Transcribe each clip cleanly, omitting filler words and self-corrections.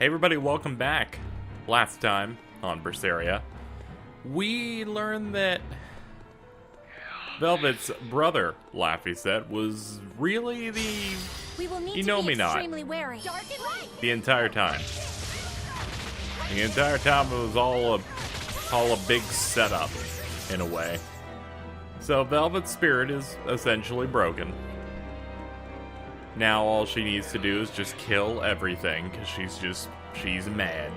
Hey everybody, welcome back. Last time on Berseria, we learned that Velvet's brother, Laffy said, was really the Innominat the entire time. The entire time it was all a big setup, in a way. So Velvet's spirit is essentially broken. Now all she needs to do is just kill everything, because she's mad.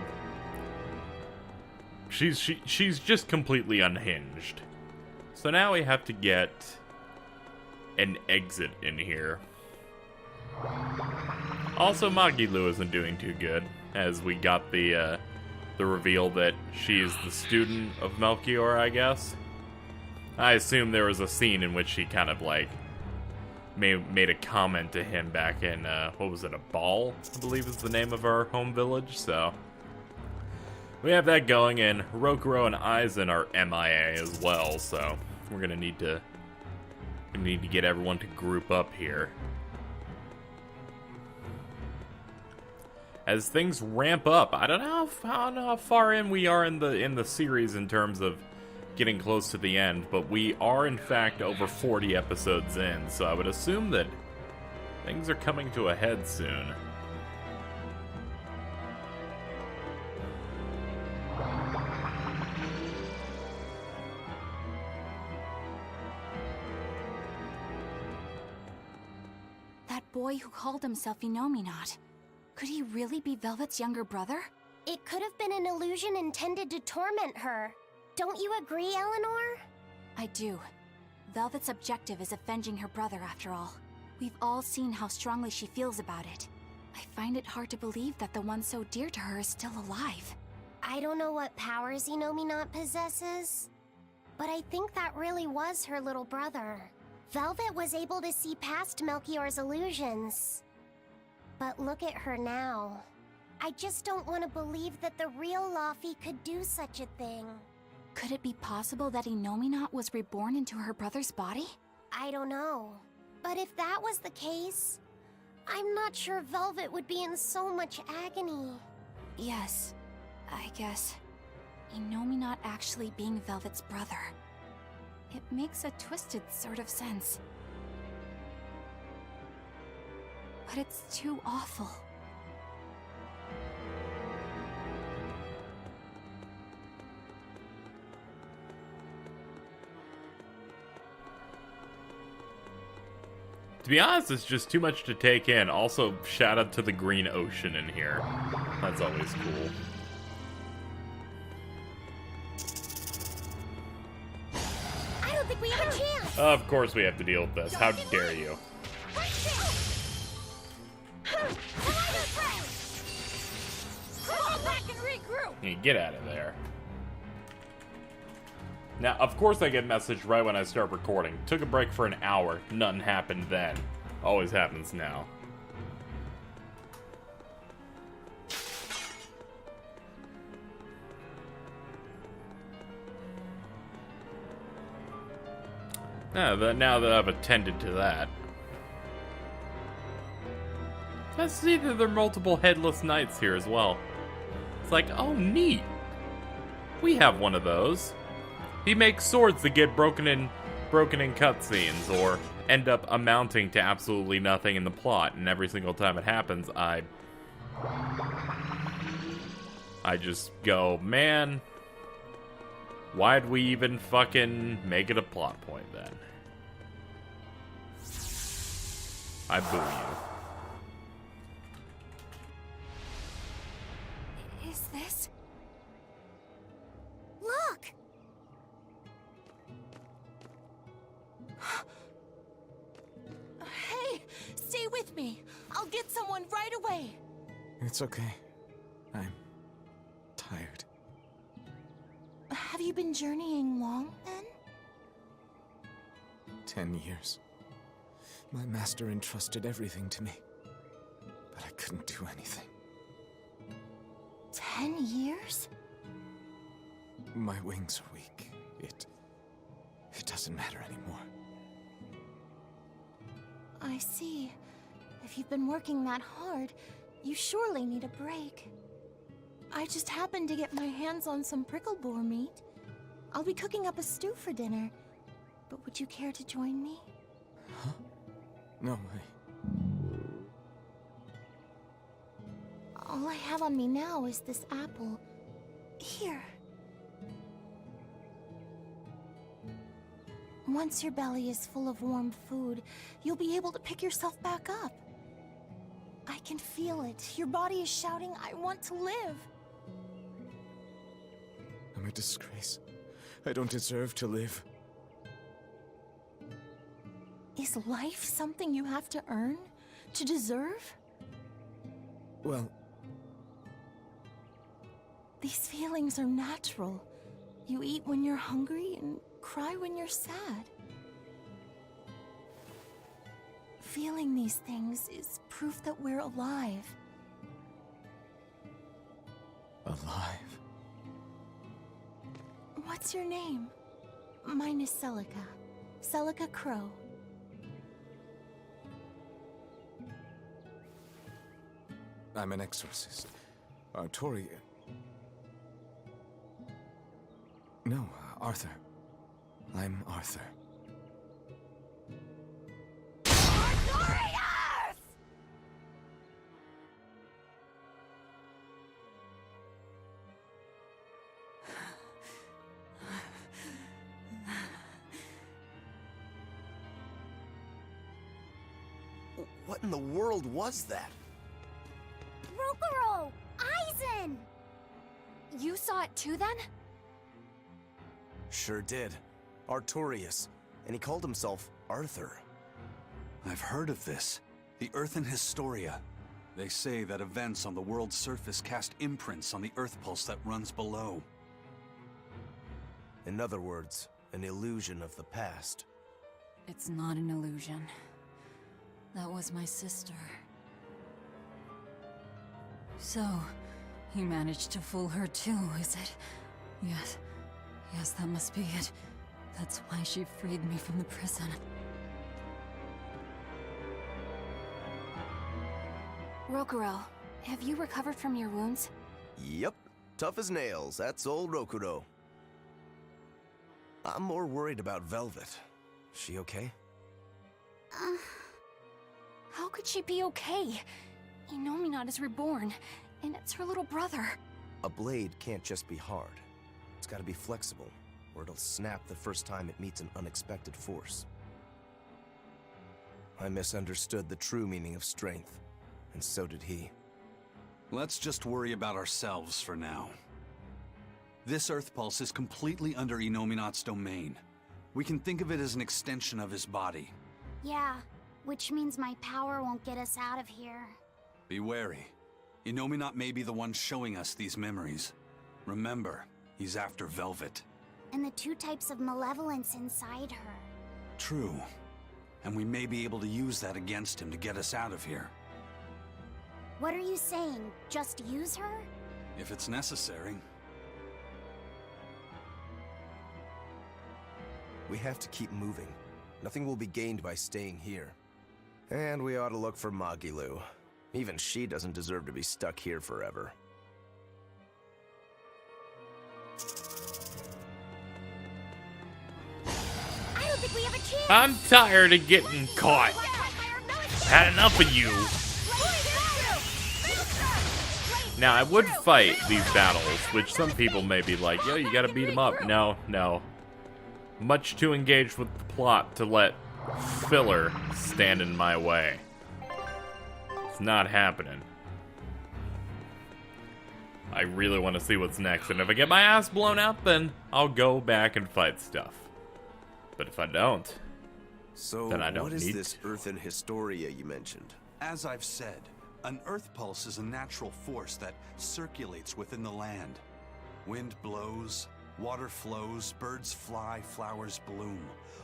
She's just completely unhinged. So now we have to get an exit in here. Also, Magilu isn't doing too good, as we got the reveal that she is the student of Melchior, I guess. I assume there was a scene in which she kind of like made a comment to him back in, what was it, a ball, I believe is the name of our home village, so. We have that going, and Rokuro and Aizen are MIA as well, so we're gonna need to get everyone to group up here. As things ramp up, I don't know how far in we are in the series in terms of getting close to the end, but we are in fact over 40 episodes in, so I would assume that things are coming to a head soon. That boy who called himself Innominat, could he really be Velvet's younger brother? It could have been an illusion intended to torment her. Don't you agree, Eleanor? I do. Velvet's objective is avenging her brother, after all. We've all seen how strongly she feels about it. I find it hard to believe that the one so dear to her is still alive. I don't know what powers Innominat possesses, but I think that really was her little brother. Velvet was able to see past Melchior's illusions. But look at her now. I just don't want to believe that the real Laffy could do such a thing. Could it be possible that Innominat was reborn into her brother's body? I don't know. But if that was the case, I'm not sure Velvet would be in so much agony. Yes, I guess. Innominat actually being Velvet's brother. It makes a twisted sort of sense. But it's too awful. To be honest, it's just too much to take in. Also, shout out to the green ocean in here. That's always cool. I don't think we have a chance! Of course we have to deal with this. How dare you? You get out of there. Now, of course I get messaged right when I start recording. Took a break for an hour. Nothing happened then. Always happens now. Now that I've attended to that. I see that there are multiple headless knights here as well. It's like, oh neat. We have one of those. He makes swords that get broken in cutscenes, or end up amounting to absolutely nothing in the plot, and every single time it happens, I just go, man, why'd we even fucking make it a plot point then? I boo you. Is this? Look! Hey, stay with me. I'll get someone right away. It's okay. I'm tired. Have you been journeying long, then? 10 years. My master entrusted everything to me, but I couldn't do anything. 10 years? My wings are weak. It doesn't matter anymore. I see. If you've been working that hard, you surely need a break. I just happened to get my hands on some prickle boar meat. I'll be cooking up a stew for dinner. But would you care to join me? Huh? No way. All I have on me now is this apple. Here. Once your belly is full of warm food, you'll be able to pick yourself back up. I can feel it. Your body is shouting, I want to live. I'm a disgrace. I don't deserve to live. Is life something you have to earn? To deserve? Well, these feelings are natural. You eat when you're hungry and cry when you're sad. Feeling these things is proof that we're alive. alive. What's your name? Mine is Celica. Celica Crow. I'm an exorcist. Artorius. No, Arthur. I'm Arthur. Artorius! What in the world was that? Rokuro! Aizen! You saw it too, then? Sure did. Artorius. And he called himself Arthur. I've heard of this. The Earthen Historia. They say that events on the world's surface cast imprints on the earth pulse that runs below. In other words, an illusion of the past. It's not an illusion. That was my sister. So, you managed to fool her too, is it? Yes. Yes, that must be it. That's why she freed me from the prison. Rokuro, have you recovered from your wounds? Yep. Tough as nails. That's old Rokuro. I'm more worried about Velvet. She okay? How could she be okay? Innominat is reborn, and it's her little brother. A blade can't just be hard. It's gotta be flexible, or it'll snap the first time it meets an unexpected force. I misunderstood the true meaning of strength, and so did he. Let's just worry about ourselves for now. This earth pulse is completely under Innominat's domain. We can think of it as an extension of his body. Yeah, which means my power won't get us out of here. Be wary. Innominat may be the one showing us these memories. Remember, he's after Velvet. And the two types of malevolence inside her. True. And we may be able to use that against him to get us out of here. What are you saying? Just use her? If it's necessary. We have to keep moving. Nothing will be gained by staying here. And we ought to look for Magilu. Even she doesn't deserve to be stuck here forever. I don't think we have a chance! I'm tired of getting caught. Had enough of you. Now, I would fight these battles, which some people may be like, yo, you gotta beat them up. No, no. Much too engaged with the plot to let filler stand in my way. It's not happening. I really want to see what's next, and if I get my ass blown up, then I'll go back and fight stuff. But if I don't, So, then I don't what is need this to. Earthen Historia you mentioned? As I've said, an earth pulse is a natural force that circulates within the land. Wind blows, water flows, birds fly, flowers bloom.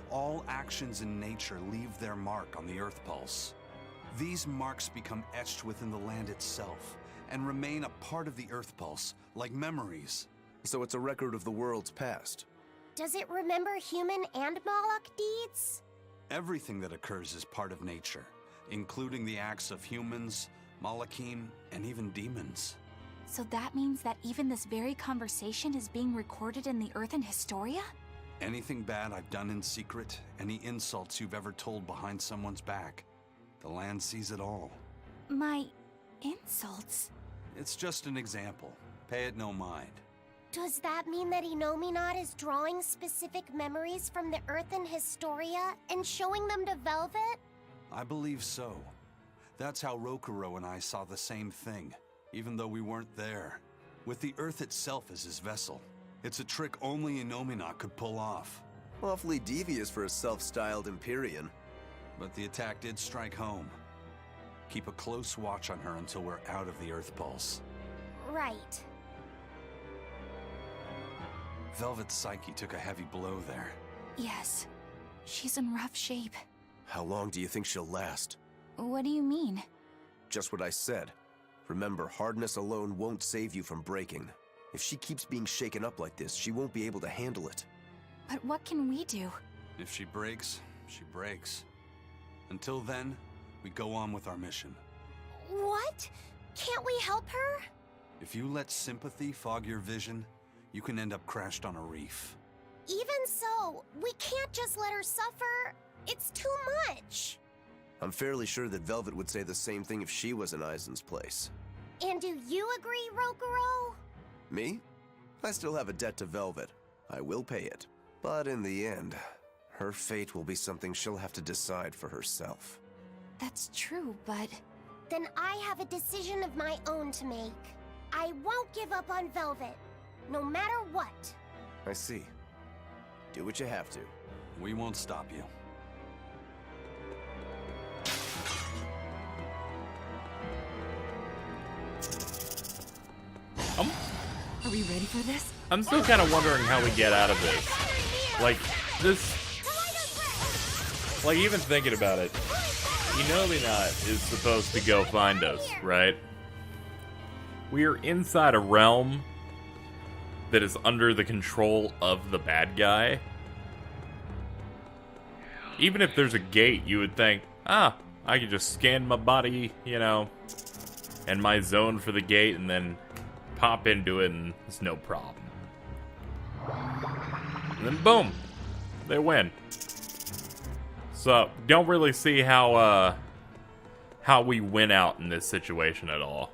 All actions in nature leave their mark on the earth pulse. These marks become etched within the land itself and remain a part of the earth pulse, like memories. So it's a record of the world's past. Does it remember human and Moloch deeds? Everything that occurs is part of nature, including the acts of humans, Malachim, and even demons. So that means that even this very conversation is being recorded in the Earthen Historia? Anything bad I've done in secret, any insults you've ever told behind someone's back, the land sees it all. My insults? It's just an example. Pay it no mind. Does that mean that Innominat is drawing specific memories from the Earthen Historia and showing them to Velvet? I believe so. That's how Rokuro and I saw the same thing, even though we weren't there. With the Earth itself as his vessel. It's a trick only Innominat could pull off. Awfully devious for a self-styled Empyrean. But the attack did strike home. Keep a close watch on her until we're out of the Earth Pulse. Right. Velvet's psyche took a heavy blow there. Yes. She's in rough shape. How long do you think she'll last? What do you mean? Just what I said. Remember, hardness alone won't save you from breaking. If she keeps being shaken up like this, she won't be able to handle it. But what can we do? If she breaks, she breaks. Until then, we go on with our mission. What? Can't we help her? If you let sympathy fog your vision, you can end up crashed on a reef. Even so, we can't just let her suffer. It's too much. I'm fairly sure that Velvet would say the same thing if she was in Aizen's place. And do you agree, Rokuro? Me? I still have a debt to Velvet. I will pay it. But in the end, her fate will be something she'll have to decide for herself. That's true, but... Then I have a decision of my own to make. I won't give up on Velvet, no matter what. I see. Do what you have to. We won't stop you. Are we ready for this? I'm still kind of wondering how we get out of this. Like, this... Like, even thinking about it, Innominat is supposed to go find us, right? We are inside a realm that is under the control of the bad guy. Even if there's a gate, you would think, I could just scan my body, you know, and my zone for the gate, and then pop into it, and it's no problem. And then boom, they win. So don't really see how we win out in this situation at all.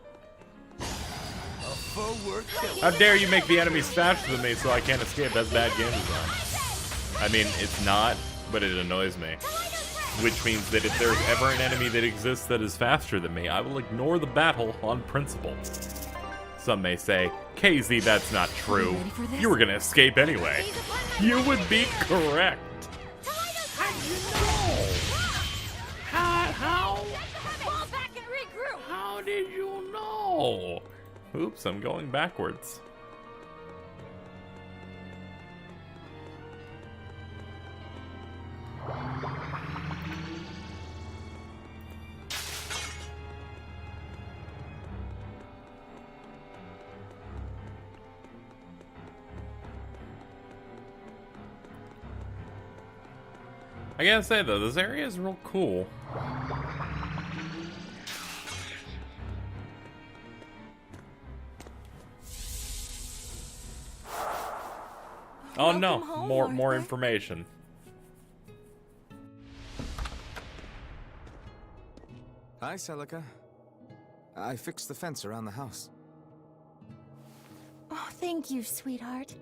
How dare you make the enemies faster than me so I can't escape? That's bad game design. I mean, it's not, but it annoys me. Which means that if there's ever an enemy that exists that is faster than me, I will ignore the battle on principle. Some may say, KZ, that's not true. You were gonna escape anyway. You would be correct. How did you know? How? Fall back and regroup! How did you know? Oops, I'm going backwards. I gotta say though, this area is real cool. Oh no, more information. Hi, Celica. I fixed the fence around the house. Oh, thank you, sweetheart.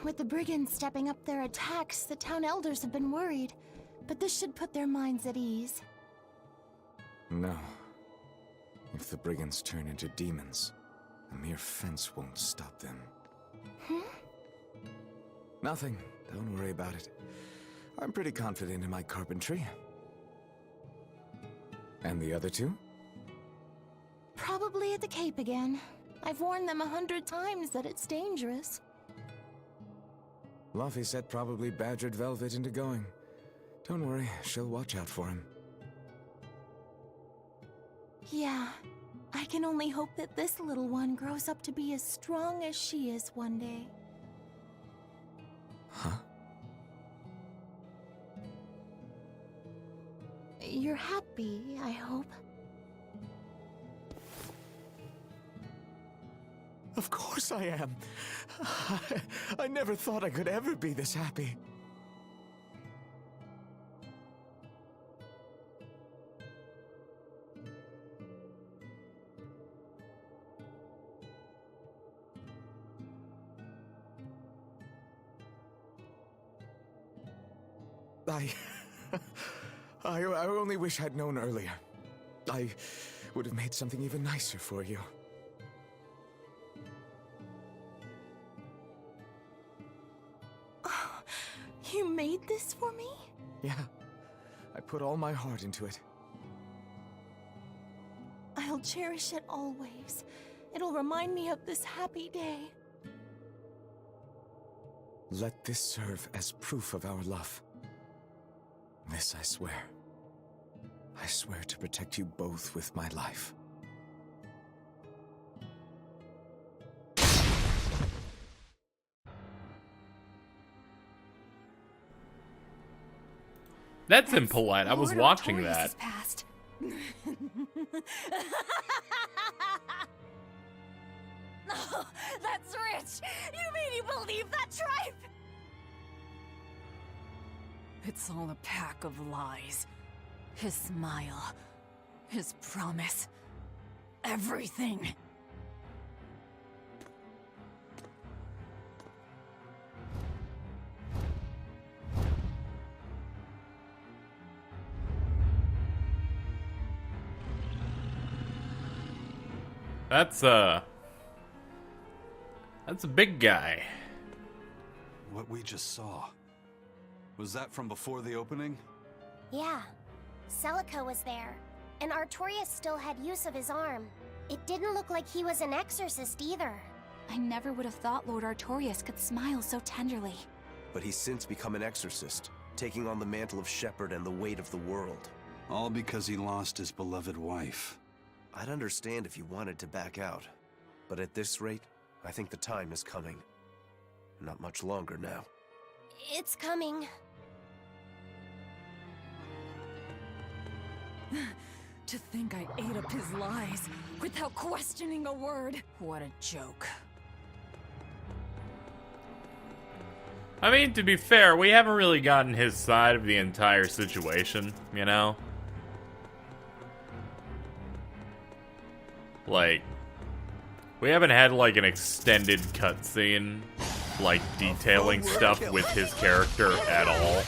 With the brigands stepping up their attacks, the town elders have been worried. But this should put their minds at ease. No. If the brigands turn into demons, a mere fence won't stop them. Nothing. Don't worry about it. I'm pretty confident in my carpentry. And the other two? Probably at the Cape again. I've warned them 100 times that it's dangerous. Luffy said probably badgered Velvet into going. Don't worry, she'll watch out for him. Yeah. I can only hope that this little one grows up to be as strong as she is one day. Huh? You're happy, I hope. Of course I am. I never thought I could ever be this happy. I only wish I'd known earlier. I would have made something even nicer for you. Oh, you made this for me? Yeah, I put all my heart into it. I'll cherish it always. It'll remind me of this happy day. Let this serve as proof of our love. This I swear. I swear to protect you both with my life. That's impolite. I was Lord watching Artorius that. is past. Oh, that's rich! You mean you believe that tripe? It's all a pack of lies. His smile, his promise, everything. That's a big guy. What we just saw. Was that from before the opening? Yeah. Celica was there, and Artorius still had use of his arm. It didn't look like he was an exorcist either. I never would have thought Lord Artorius could smile so tenderly. But he's since become an exorcist, taking on the mantle of shepherd and the weight of the world. All because he lost his beloved wife. I'd understand if you wanted to back out, but at this rate, I think the time is coming. Not much longer now. It's coming. To think I ate up his lies without questioning a word. What a joke. I mean, to be fair, we haven't really gotten his side of the entire situation, you know? Like, we haven't had, like, an extended cutscene, like, detailing stuff with his character at all.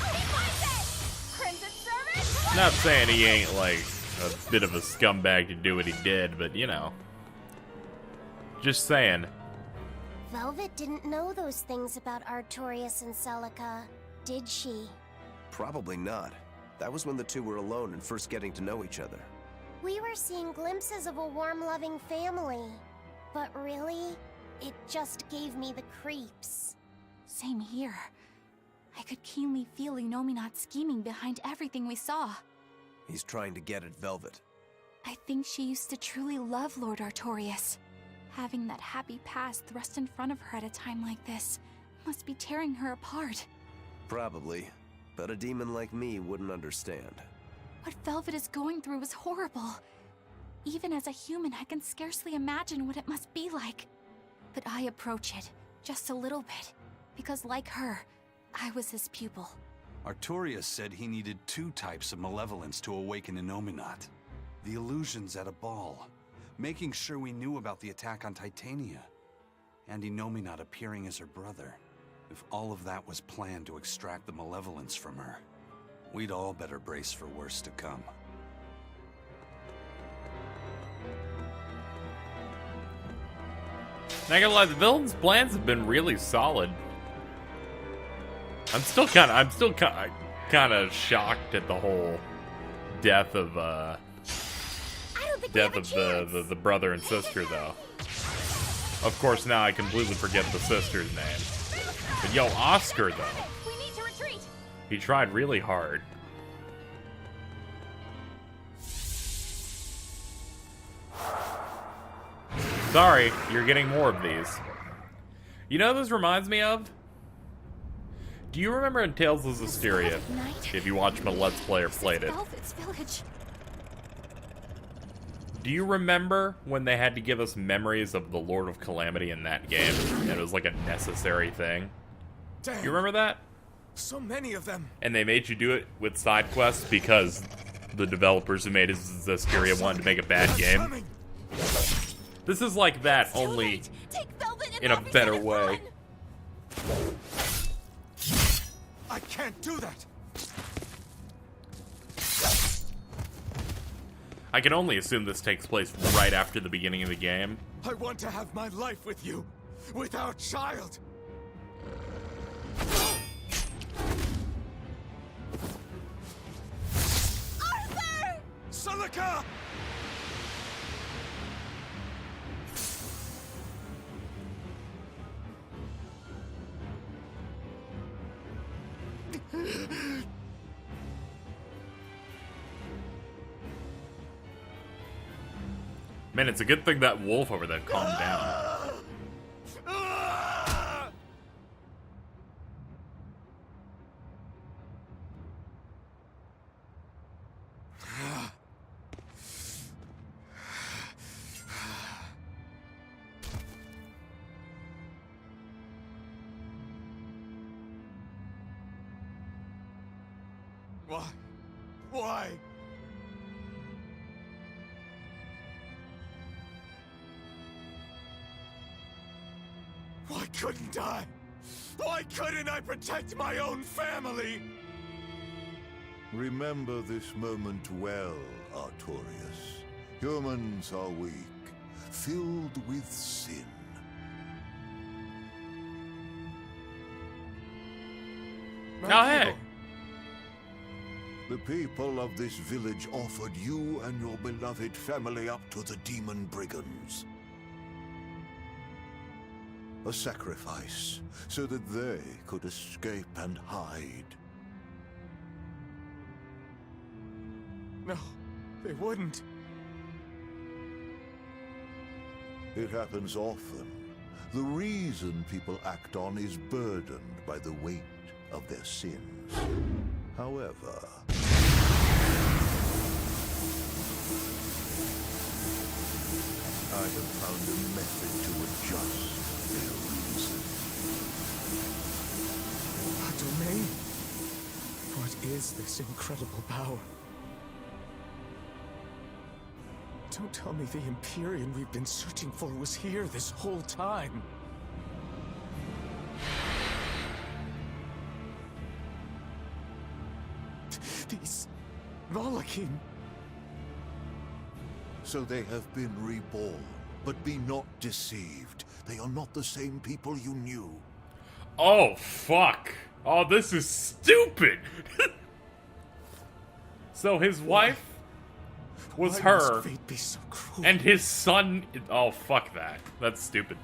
Not saying he ain't, like, a bit of a scumbag to do what he did, but, you know. Just saying. Velvet didn't know those things about Artorius and Celica, did she? Probably not. That was when the two were alone and first getting to know each other. We were seeing glimpses of a warm, loving family. But really, it just gave me the creeps. Same here. I could keenly feel Innominat scheming behind everything we saw. He's trying to get at Velvet. I think she used to truly love Lord Artorius. Having that happy past thrust in front of her at a time like this must be tearing her apart. Probably. But a demon like me wouldn't understand. What Velvet is going through is horrible. Even as a human, I can scarcely imagine what it must be like. But I approach it, just a little bit, because like her, I was his pupil. Artorius said he needed 2 types of malevolence to awaken Innominat. The illusions at a ball, making sure we knew about the attack on Titania, and Innominat appearing as her brother. If all of that was planned to extract the malevolence from her, we'd all better brace for worse to come. Not gonna lie, the villain's plans have been really solid. I'm still kind of shocked at the whole death of the brother and sister, though. Of course, now I completely forget the sister's name. But yo, Oscar, though. We need to retreat. He tried really hard. Sorry, you're getting more of these. You know what this reminds me of? Do you remember in Tales of Historia? If you watched my Let's Play or played it. Velvet's village. Do you remember when they had to give us memories of the Lord of Calamity in that game? And it was like a necessary thing. Damn, You remember that? so many of them. And they made you do it with side quests because the developers who made Historia wanted to make a bad game. Coming. This is like that, only Take Velvet and in a Abby's better and way. run! I can't do that. I can only assume this takes place right after the beginning of the game. I want to have my life with you, with our child. Arthur! Celica! Man, it's a good thing that wolf over there calmed down. Why? Why? Why couldn't I? Why couldn't I protect my own family? Remember this moment well, Artorius. Humans are weak, filled with sin. Oh, hey! The people of this village offered you and your beloved family up to the demon brigands. A sacrifice, so that they could escape and hide. No, they wouldn't. It happens often. The reason people act on is burdened by the weight of their sins. However, I have found a method to adjust their reason. A domain? What is this incredible power? Don't tell me the Empyrean we've been searching for was here this whole time. These Malachim. So they have been reborn, but be not deceived. They are not the same people you knew. Oh, fuck. Oh, this is stupid. So his wife was Why her, must fate be so cruel? and his son... Oh, fuck that. That's stupid.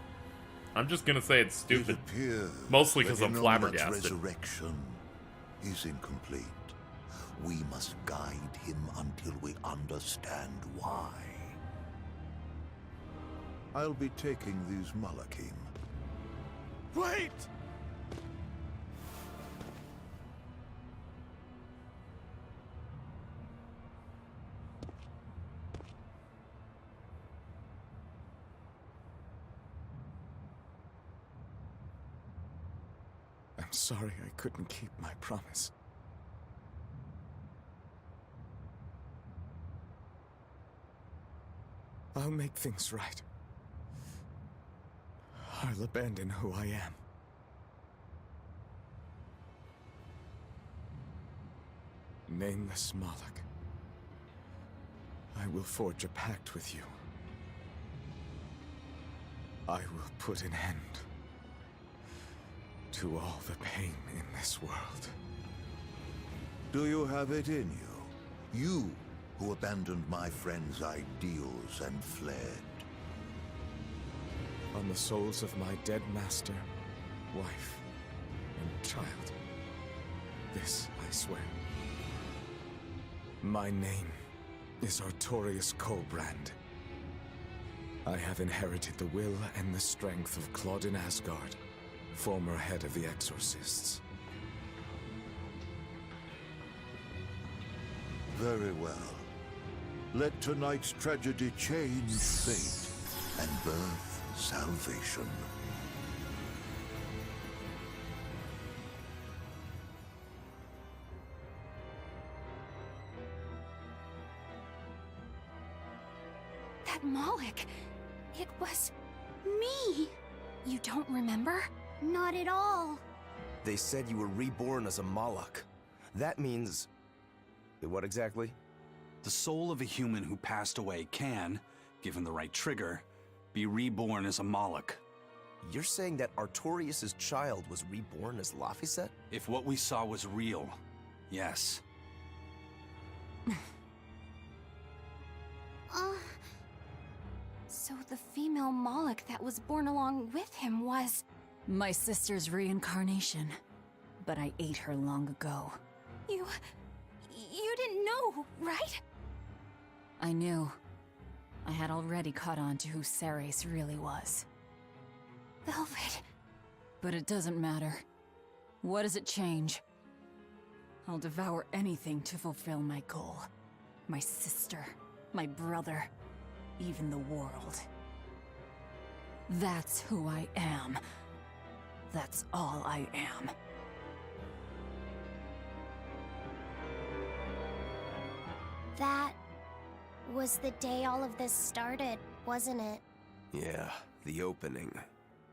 I'm just gonna say it's stupid. It appears Mostly 'cause that I'm Innominat's flabbergasted. resurrection is incomplete. We must guide him until we understand why. I'll be taking these Malachim. Wait! I'm sorry I couldn't keep my promise. I'll make things right. I'll abandon who I am. Nameless Moloch. I will forge a pact with you. I will put an end to all the pain in this world. Do you have it in you? You who abandoned my friend's ideals and fled. On the souls of my dead master, wife, and child. This I swear. My name is Artorius Colbrand. I have inherited the will and the strength of Claudin Asgard, former head of the Exorcists. Very well. Let tonight's tragedy change fate and birth salvation. That Moloch, it was me. You don't remember? Not at all. They said you were reborn as a Moloch. That means... what exactly? The soul of a human who passed away can, given the right trigger, be reborn as a Moloch. You're saying that Artorius' child was reborn as Laphicet? If what we saw was real, yes. So the female Moloch that was born along with him was... My sister's reincarnation. But I ate her long ago. You didn't know, right? I knew. I had already caught on to who Ceres really was. Velvet. But it doesn't matter. What does it change? I'll devour anything to fulfill my goal. My sister, my brother, even the world. That's who I am. That's all I am. That was the day all of this started, wasn't it? Yeah, the opening.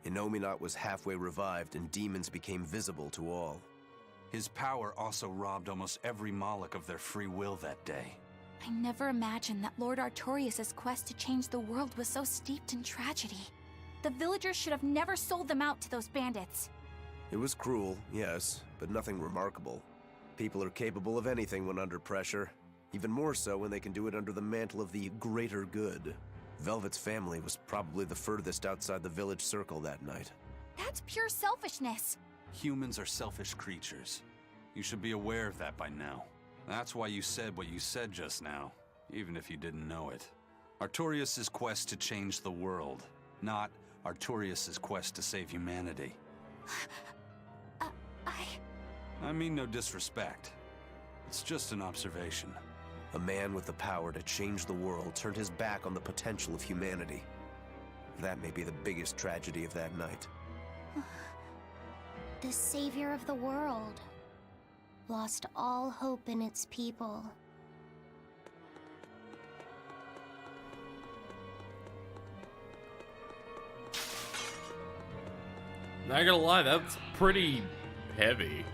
Innominat was halfway revived and demons became visible to all. His power also robbed almost every Moloch of their free will that day. I never imagined that Lord Artorius' quest to change the world was so steeped in tragedy. The villagers should have never sold them out to those bandits. It was cruel, yes, but nothing remarkable. People are capable of anything when under pressure. Even more so when they can do it under the mantle of the greater good. Velvet's family was probably the furthest outside the village circle that night. That's pure selfishness. Humans are selfish creatures. You should be aware of that by now. That's why you said what you said just now, even if you didn't know it. Artorius' quest to change the world, not Artorius' quest to save humanity. I mean no disrespect. It's just an observation. A man with the power to change the world turned his back on the potential of humanity. That may be the biggest tragedy of that night. The savior of the world lost all hope in its people. Not gonna lie, that's pretty heavy.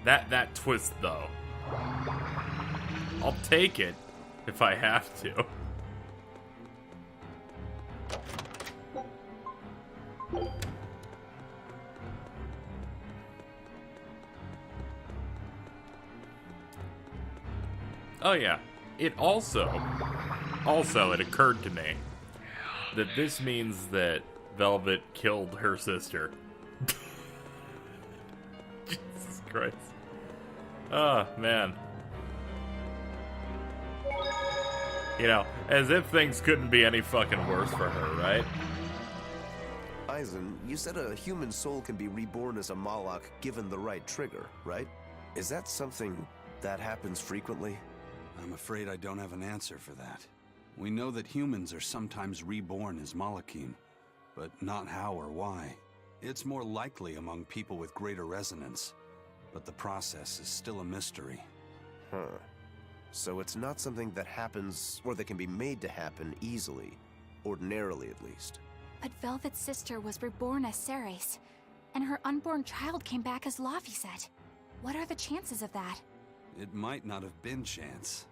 That twist, though. I'll take it if I have to. Oh yeah, it also it occurred to me that this means that Velvet killed her sister. Jesus Christ. Oh, man. You know, as if things couldn't be any fucking worse for her, right? Eisen, you said a human soul can be reborn as a Moloch given the right trigger, right? Is that something that happens frequently? I'm afraid I don't have an answer for that. We know that humans are sometimes reborn as Molochim, but not how or why. It's more likely among people with greater resonance, but the process is still a mystery. Huh. So it's not something that happens, or that can be made to happen easily, ordinarily at least. But Velvet's sister was reborn as Ceres, and her unborn child came back as Laphicet. What are the chances of that? It might not have been chance.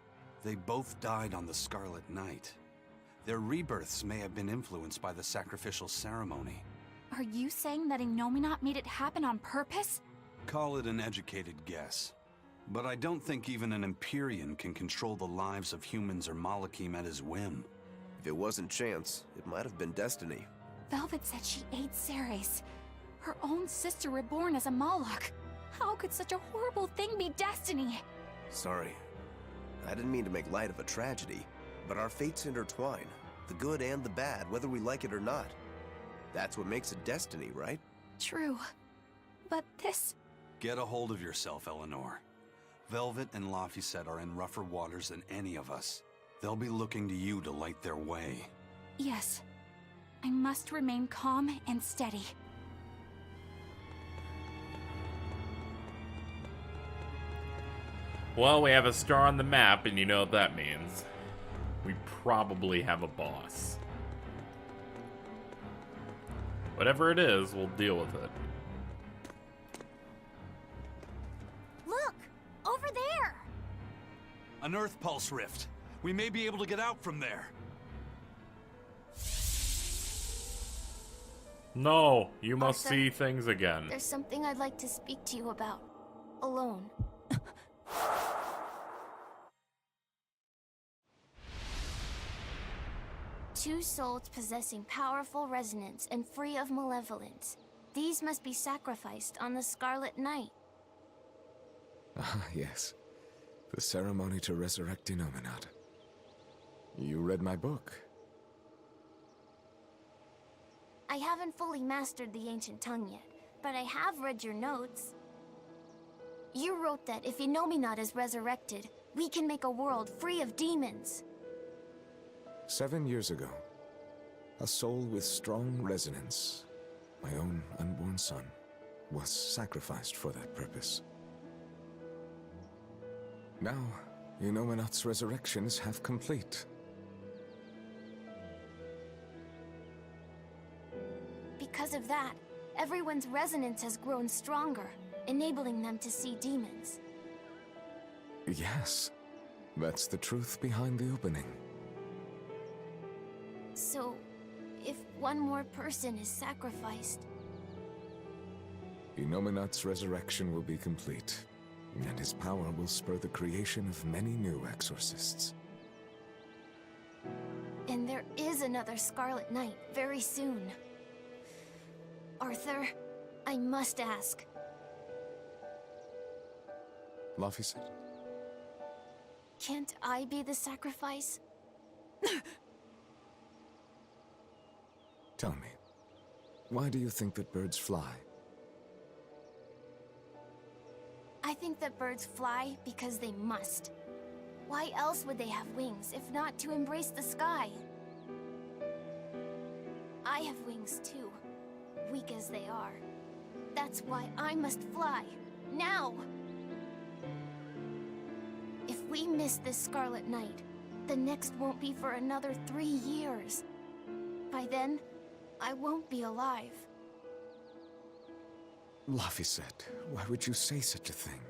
They both died on the Scarlet Night. Their rebirths may have been influenced by the sacrificial ceremony. Are you saying that Innominat made it happen on purpose? Call it an educated guess. But I don't think even an Empyrean can control the lives of humans or Molochim at his whim. If it wasn't chance, it might have been destiny. Velvet said she ate Ceres, her own sister reborn as a Moloch. How could such a horrible thing be destiny? Sorry. I didn't mean to make light of a tragedy, but our fates intertwine, the good and the bad, whether we like it or not. That's what makes it destiny, right? True. But this... Get a hold of yourself, Eleanor. Velvet and Laphicet are in rougher waters than any of us. They'll be looking to you to light their way. Yes. I must remain calm and steady. Well, we have a star on the map, and you know what that means. We probably have a boss. Whatever it is, we'll deal with it. Look! Over there! An Earth Pulse rift. We may be able to get out from there. No, you must Arthur, see things again. There's something I'd like to speak to you about. Alone. Two souls possessing powerful resonance and free of malevolence. These must be sacrificed on the Scarlet Night. Ah, yes. The ceremony to resurrect Innominat. You read my book. I haven't fully mastered the ancient tongue yet, but I have read your notes. You wrote that if Innominat is resurrected, we can make a world free of demons. 7 years ago, a soul with strong resonance, my own unborn son, was sacrificed for that purpose. Now, Innominat's resurrection is half complete. Because of that, everyone's resonance has grown stronger, enabling them to see demons. Yes, that's the truth behind the opening. So, if one more person is sacrificed... Innominat's resurrection will be complete, and his power will spur the creation of many new exorcists. And there is another Scarlet Night very soon. Arthur, I must ask. Laphicet? Can't I be the sacrifice? Tell me, why do you think that birds fly? I think that birds fly because they must. Why else would they have wings if not to embrace the sky? I have wings too, weak as they are. That's why I must fly, now! If we miss this Scarlet Night, the next won't be for another 3 years. By then, I won't be alive. Laphicet, why would you say such a thing?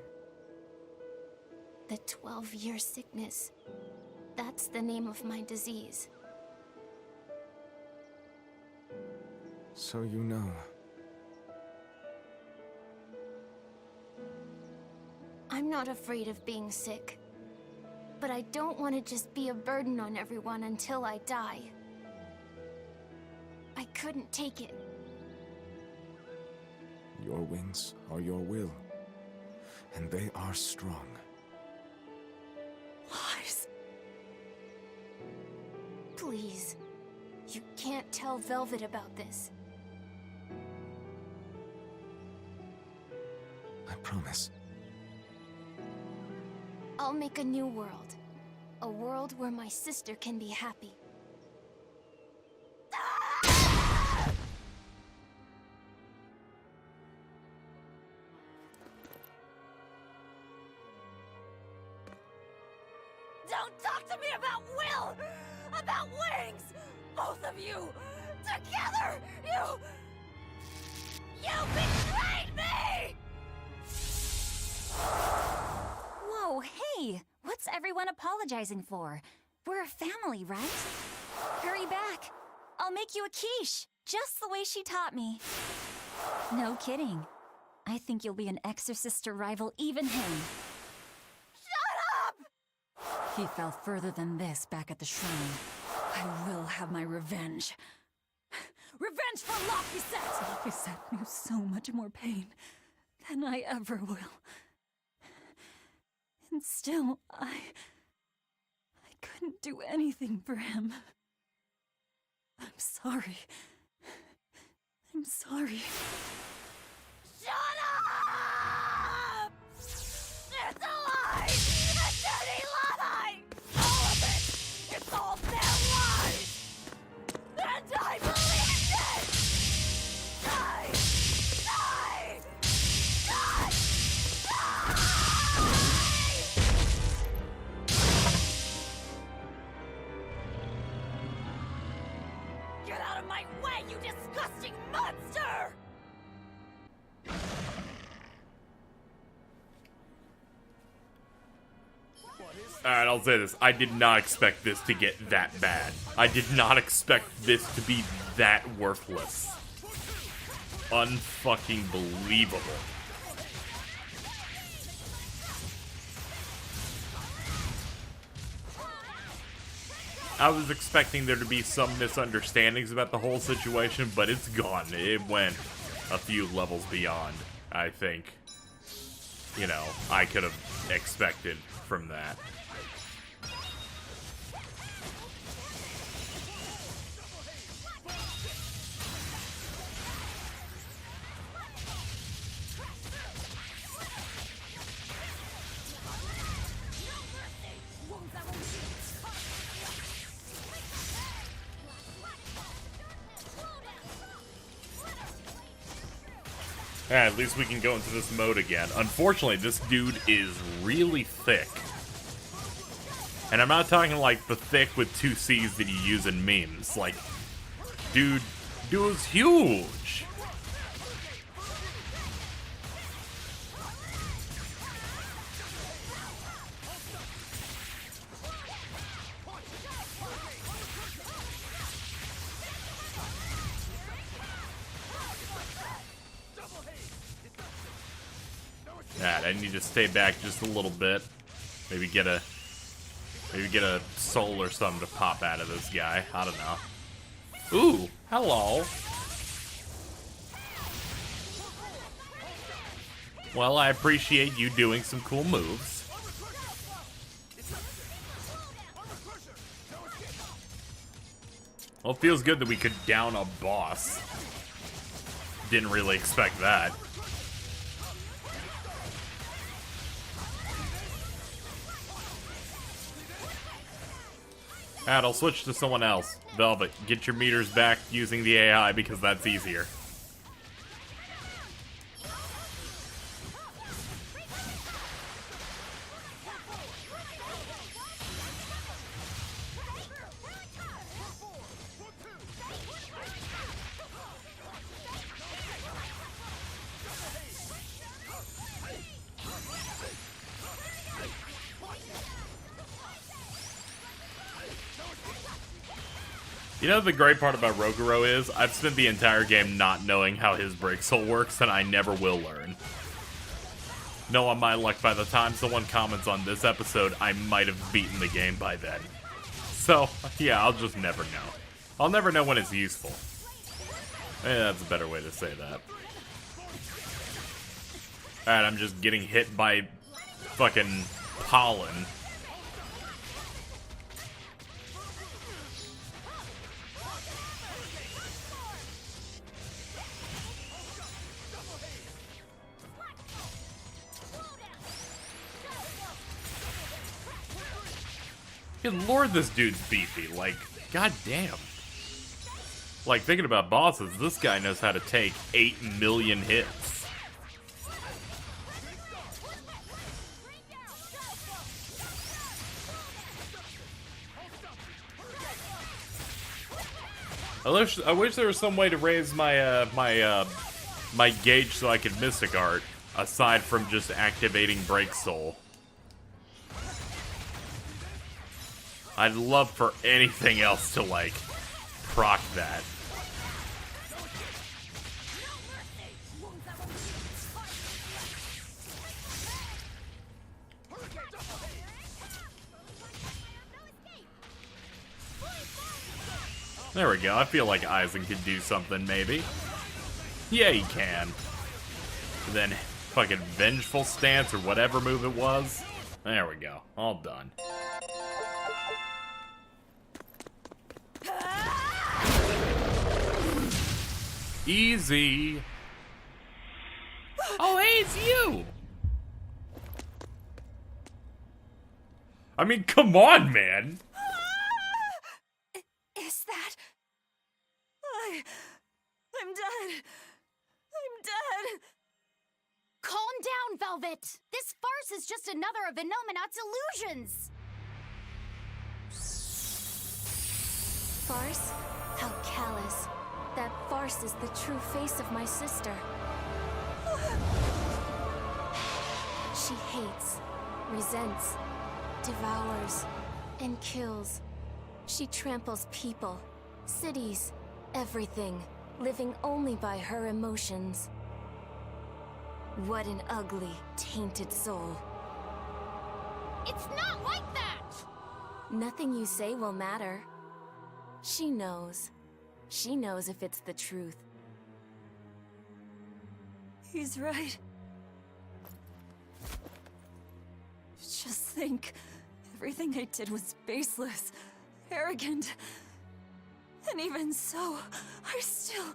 The 12-year sickness. That's the name of my disease. So you know. I'm not afraid of being sick. But I don't want to just be a burden on everyone until I die. I couldn't take it. Your wings are your will, and they are strong. Lies. Please. You can't tell Velvet about this. I promise. I'll make a new world. A world where my sister can be happy. Don't talk to me about will! About wings! Both of you! Together! You betrayed me! Whoa, hey! What's everyone apologizing for? We're a family, right? Hurry back. I'll make you a quiche, just the way she taught me. No kidding. I think you'll be an exorcist to rival even him. He fell further than this back at the shrine. I will have my revenge. Revenge for Laphicet! Laphicet knew so much more pain than I ever will. And still, I couldn't do anything for him. I'm sorry. I'm sorry. Shut up! It's a lie! my way, you disgusting monster! Alright, I'll say this. I did not expect this to get that bad. I did not expect this to be that worthless. Unfucking believable. I was expecting there to be some misunderstandings about the whole situation, but it's gone. It went a few levels beyond, I think, you know, I could have expected from that. At least we can go into this mode again. Unfortunately, this dude is really thick. And I'm not talking like the thick with 2 C's that you use in memes. Like, dude's huge. Alright, I need to stay back just a little bit. Maybe get a soul or something to pop out of this guy. I don't know. Ooh, hello. Well, I appreciate you doing some cool moves. Well, it feels good that we could down a boss. Didn't really expect that. Alright, I'll switch to someone else. Velvet, get your meters back using the AI because that's easier. You know the great part about Roguro is, I've spent the entire game not knowing how his break soul works, and I never will learn. No, on my luck, by the time someone comments on this episode, I might have beaten the game by then. So, yeah, I'll just never know. I'll never know when it's useful. That's a better way to say that. Alright, I'm just getting hit by fucking pollen. Good lord, this dude's beefy. Like, goddamn. Like, thinking about bosses, this guy knows how to take 8 million hits. I wish there was some way to raise my my gauge so I could Mystic Art, aside from just activating Break Soul. I'd love for anything else to, like, proc that. There we go. I feel like Eisen could do something, maybe. Yeah, he can. And then fucking Vengeful Stance or whatever move it was. There we go. All done. Easy. Oh, hey, it's you. I mean, come on, man. Is that... I'm dead. I'm dead. Calm down, Velvet. This farce is just another of Innominat's illusions. Farce? How callous. That farce is the true face of my sister. She hates, resents, devours, and kills. She tramples people, cities, everything, living only by her emotions. What an ugly, tainted soul. It's not like that! Nothing you say will matter. She knows. She knows if it's the truth. He's right. Just think, everything I did was baseless, arrogant. And even so, I still...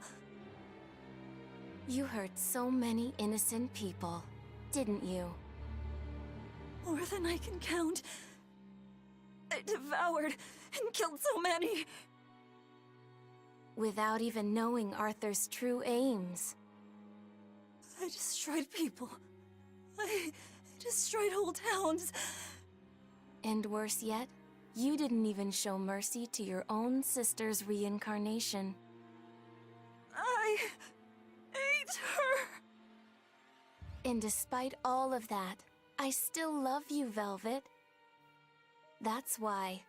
You hurt so many innocent people, didn't you? More than I can count. I devoured and killed so many. Without even knowing Arthur's true aims. I destroyed people. I destroyed whole towns. And worse yet, you didn't even show mercy to your own sister's reincarnation. I ate her. And despite all of that, I still love you, Velvet. That's why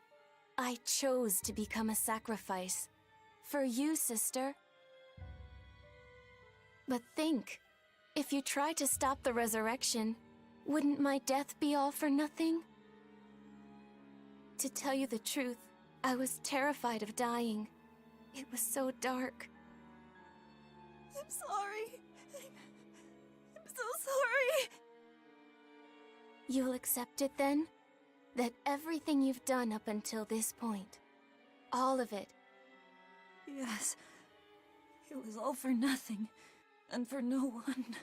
I chose to become a sacrifice. For you, sister. But think, if you try to stop the resurrection, wouldn't my death be all for nothing? To tell you the truth, I was terrified of dying. It was so dark. I'm sorry. I'm so sorry. You'll accept it then? That everything you've done up until this point, all of it. Yes. It was all for nothing, and for no one.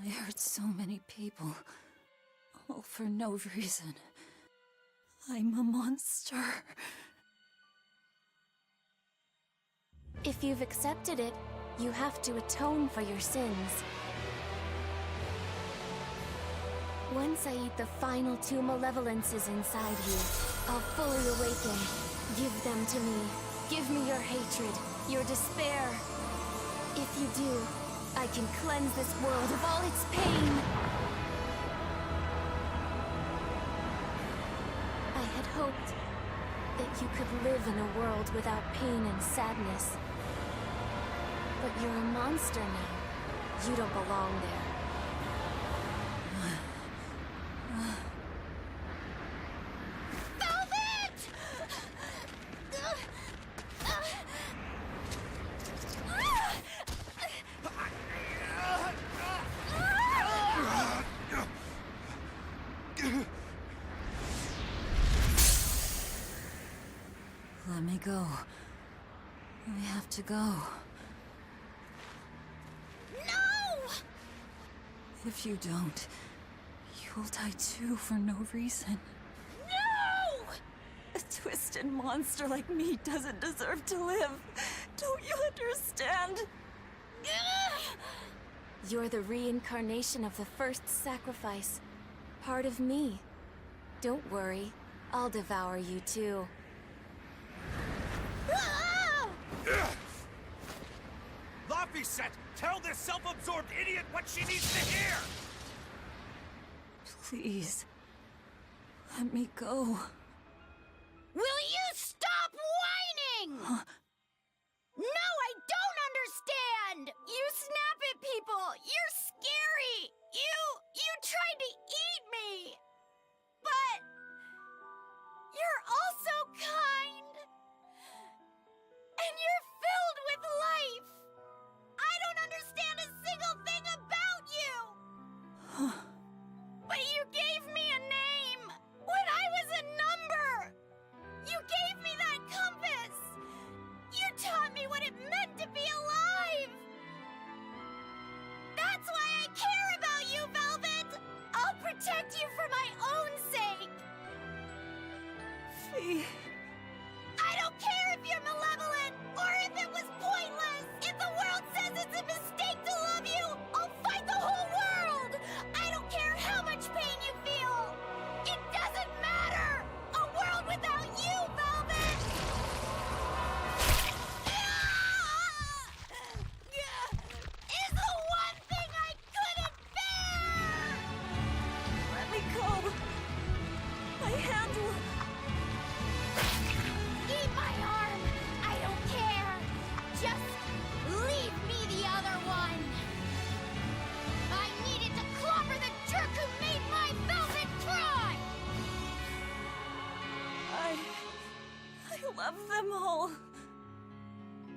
I hurt so many people, all for no reason. I'm a monster. If you've accepted it, you have to atone for your sins. Once I eat the final two malevolences inside you, I'll fully awaken. Give them to me. Give me your hatred, your despair. If you do, I can cleanse this world of all its pain. I had hoped that you could live in a world without pain and sadness. But you're a monster now. You don't belong there. Let me go. We have to go. No! If you don't, you'll die too for no reason. No! A twisted monster like me doesn't deserve to live. Don't you understand? You're the reincarnation of the first sacrifice. Part of me. Don't worry, I'll devour you too. Laphicet, tell this self-absorbed idiot what she needs to hear! Please, let me go. Will you stop whining? Huh? No, I don't understand! You snap at people! You're scary! You tried to eat me! But... you're also kind! And you're filled with life! I don't understand a single thing about you! But you gave me a name! When I was a number! love them all.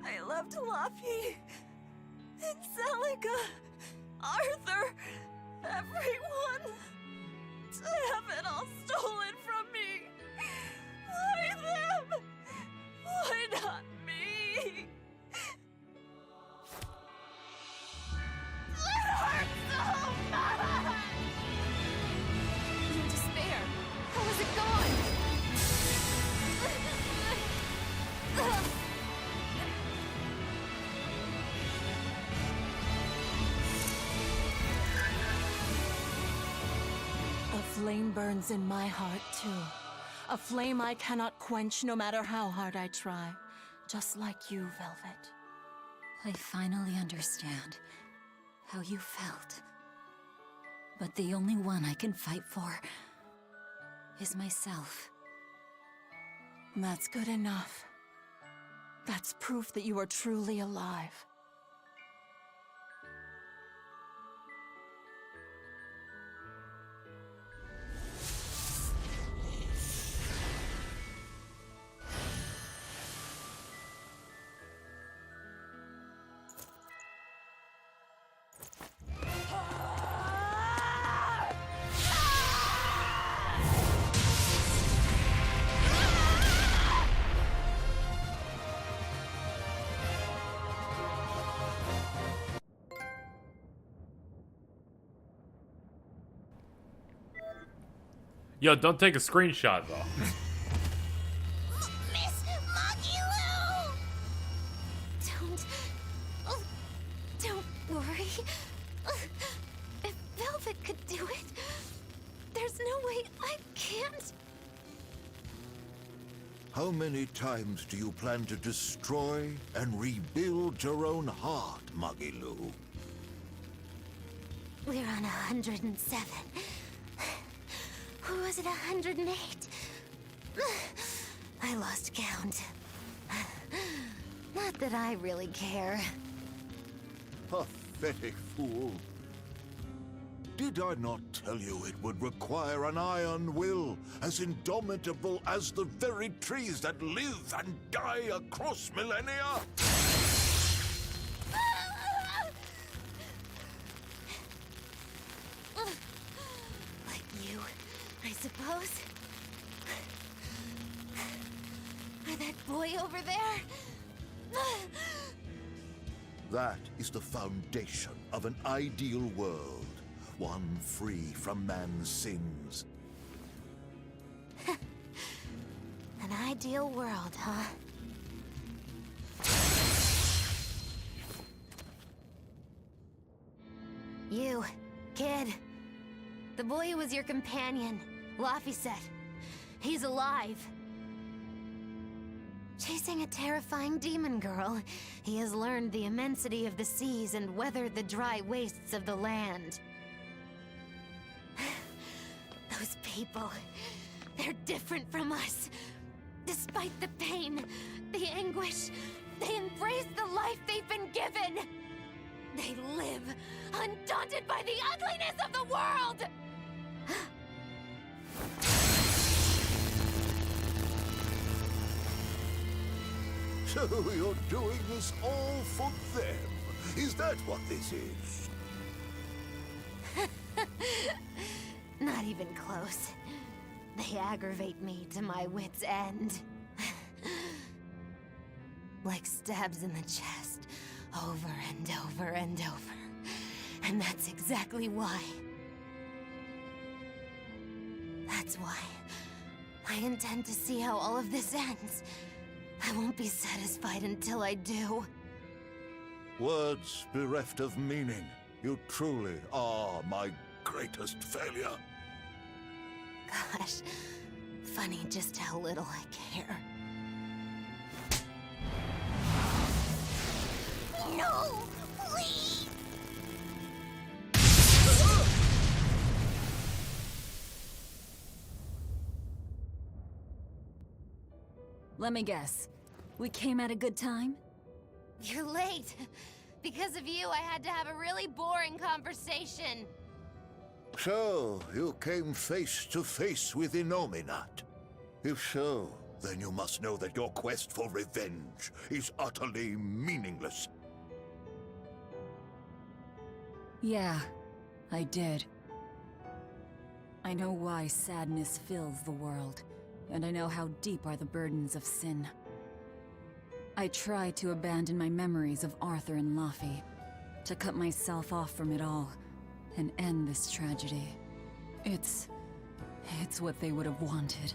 I loved Laffy, and Celica, Arthur, everyone. To have it all stolen from me. Why them? Why not me? It hurts so much! In despair. How is it gone? A flame burns in my heart, too. A flame I cannot quench no matter how hard I try. Just like you, Velvet. I finally understand how you felt. But the only one I can fight for is myself. That's good enough. That's proof that you are truly alive. Yo, don't take a screenshot, though. Miss Magilou! Don't worry. If Velvet could do it, there's no way I can't. How many times do you plan to destroy and rebuild your own heart, Magilou? We're on 107. Or was it 108? I lost count. Not that I really care. Pathetic fool. Did I not tell you it would require an iron will, as indomitable as the very trees that live and die across millennia? Like you, I suppose. Or that boy over there. That is the foundation of an ideal world, one free from man's sins. An ideal world, huh? You, kid. The boy who was your companion, Laphicet. He's alive. Chasing a terrifying demon girl, he has learned the immensity of the seas and weathered the dry wastes of the land. Those people, they're different from us. Despite the pain, the anguish, they embrace the life they've been given. They live, undaunted by the ugliness of the world! So you're doing this all for them? Is that what this is? Not even close. They aggravate me to my wit's end. Like stabs in the chest, over and over and over. And that's exactly why. That's why I intend to see how all of this ends. I won't be satisfied until I do. Words bereft of meaning. You truly are my greatest failure. Gosh, funny just how little I care. No! Please! Let me guess. We came at a good time? You're late. Because of you, I had to have a really boring conversation. So, you came face to face with Innominat. If so, Then you must know that your quest for revenge is utterly meaningless. Yeah, I did. I know why sadness fills the world, and I know how deep are the burdens of sin. I tried to abandon my memories of Arthur and Laffy, to cut myself off from it all, and end this tragedy. It's what they would have wanted.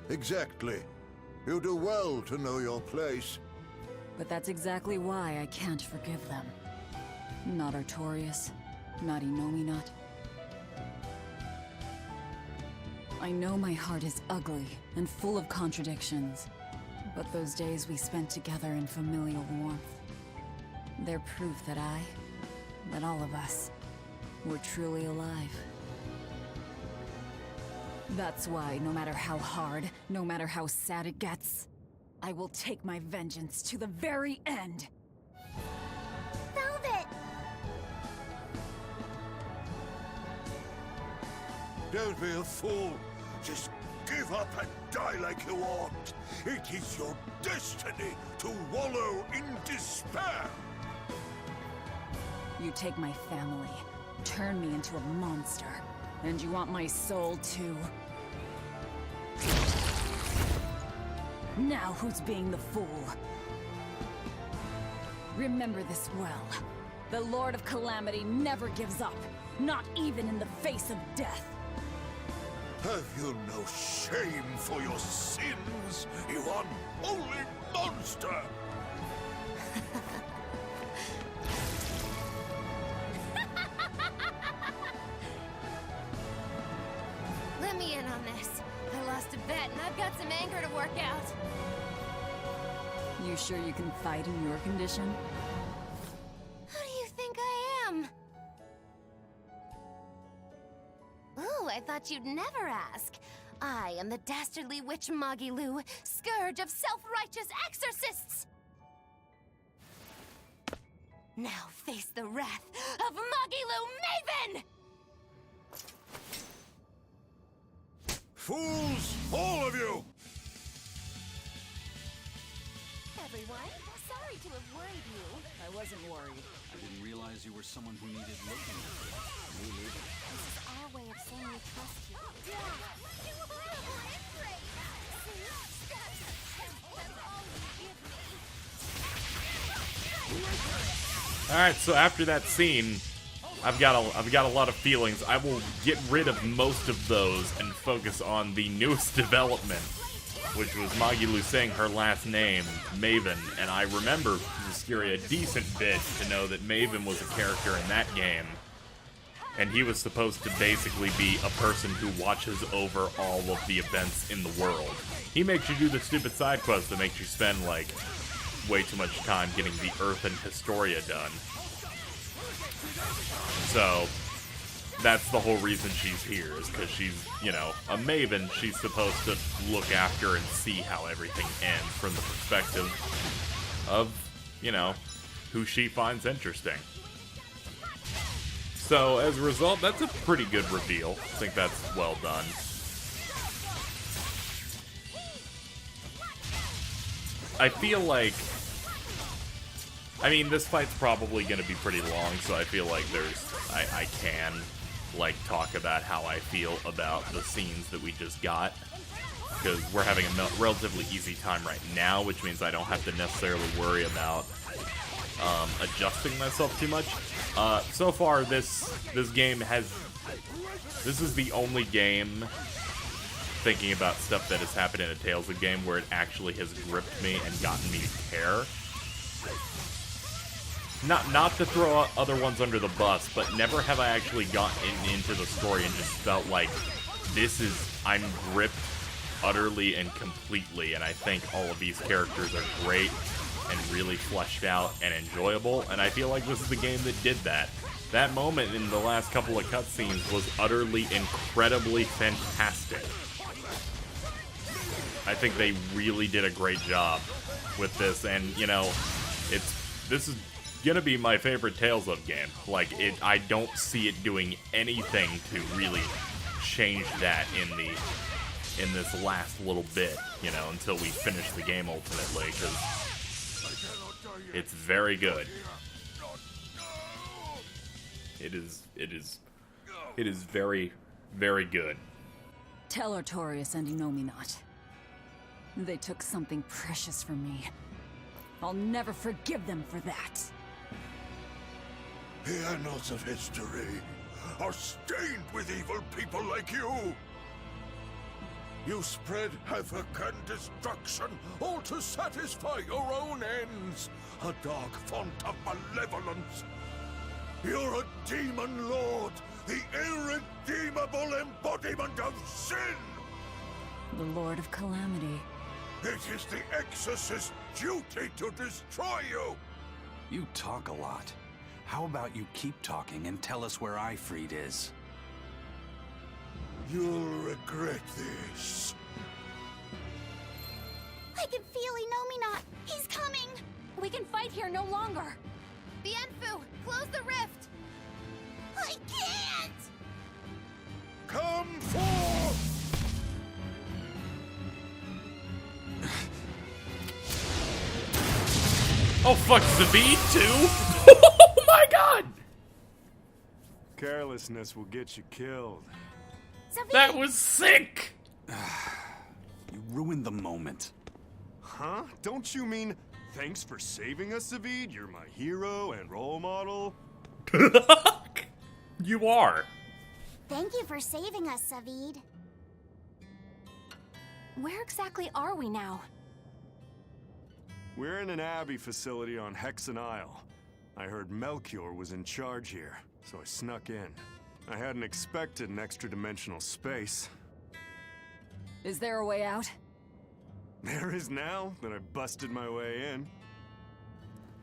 Exactly. You do well to know your place. But that's exactly why I can't forgive them. Not Artorius, not Innominat. I know my heart is ugly and full of contradictions, but those days we spent together in familial warmth, they're proof that all of us, were truly alive. That's why, no matter how hard, no matter how sad it gets, I will take my vengeance to the very end! Velvet! Don't be a fool. Just give up and die like you ought. It is your destiny to wallow in despair. You take my family, turn me into a monster, and you want my soul too. Now who's being the fool? Remember this well. The Lord of Calamity never gives up, not even in the face of death. Have you no shame for your sins, you unholy monster? Let me in on this. I lost a bet and I've got some anger to work out. You sure you can fight in your condition? Who do you think I am? Ooh, I thought you'd never ask. I am the dastardly witch Magilu, scourge of self-righteous exorcists! Now face the wrath of Magilu Maven! Fools, all of you! Everyone, sorry to have worried you. I wasn't worried. I didn't realize you were someone who needed looking at. Me neither. This is our way of saying we trust you. Yeah, you horrible ingrate! See? That's all you give me. Alright, so after that scene, I've got a lot of feelings. I will get rid of most of those and focus on the newest development, which was Magilu saying her last name, Maven. And I remember Historia a decent bit to know that Maven was a character in that game. And he was supposed to basically be a person who watches over all of the events in the world. He makes you do the stupid side quest that makes you spend, like, way too much time getting the Earthen Historia done. So, that's the whole reason she's here, is because she's, you know, a maven. She's supposed to look after and see how everything ends from the perspective of, you know, who she finds interesting. So, as a result, that's a pretty good reveal. I think that's well done. I feel like... I mean, this fight's probably going to be pretty long, so I feel like I can, like, talk about how I feel about the scenes that we just got. Because we're having a relatively easy time right now, which means I don't have to necessarily worry about adjusting myself too much. So far, this game has... This is the only game, thinking about stuff that has happened in a Tales of game, where it actually has gripped me and gotten me to care. Not to throw other ones under the bus, but never have I actually gotten into the story and just felt like I'm gripped utterly and completely, and I think all of these characters are great and really fleshed out and enjoyable, and I feel like this is the game that did that. That moment in the last couple of cutscenes was utterly, incredibly fantastic. I think they really did a great job with this, and, you know, this is gonna be my favorite Tales of game. Like, I don't see it doing anything to really change that in this last little bit, you know, until we finish the game ultimately, because it's very good. It is very, very good. Tell Artorius and Innominat. They took something precious from me. I'll never forgive them for that. The annals of history are stained with evil people like you. You spread havoc and destruction, all to satisfy your own ends. A dark font of malevolence. You're a demon lord, the irredeemable embodiment of sin. The Lord of Calamity. It is the Exorcist's duty to destroy you. You talk a lot. How about you keep talking and tell us where Ifrit is? You'll regret this. I can feel Innominat. He's coming. We can fight here no longer. Bienfu, close the rift. I can't. Come forth! Oh fuck, Zavid too? Oh my god! Carelessness will get you killed. That was sick! You ruined the moment. Huh? Don't you mean, thanks for saving us, Zavid? You're my hero and role model? You are. Thank you for saving us, Zavid. Where exactly are we now? We're in an Abbey facility on Hexen Isle. I heard Melchior was in charge here, so I snuck in. I hadn't expected an extra-dimensional space. Is there a way out? There is now that I busted my way in.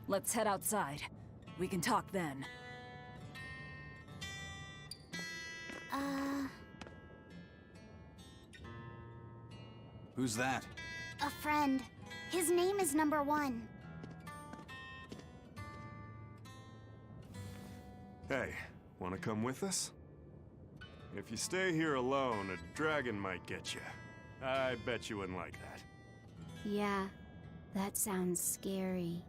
Let's head outside. We can talk then. Who's that? A friend. His name is Number 1. Hey, wanna come with us? If you stay here alone, a dragon might get you. I bet you wouldn't like that. Yeah, that sounds scary.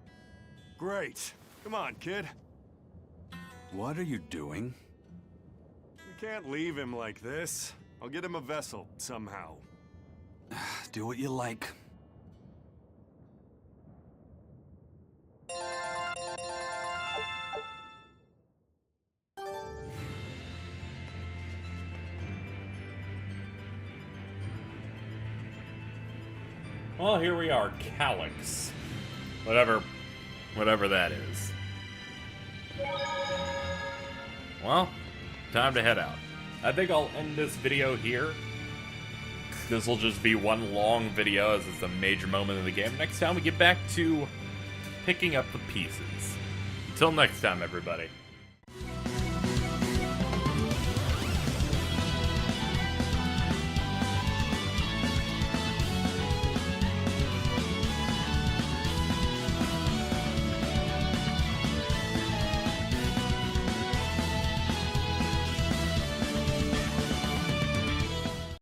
Great. Come on, kid. What are you doing? We can't leave him like this. I'll get him a vessel, somehow. Do what you like. Well, here we are, Calyx. Whatever that is. Well, time to head out. I think I'll end this video here. This will just be one long video as it's a major moment in the game. Next time we get back to picking up the pieces. Until next time, everybody.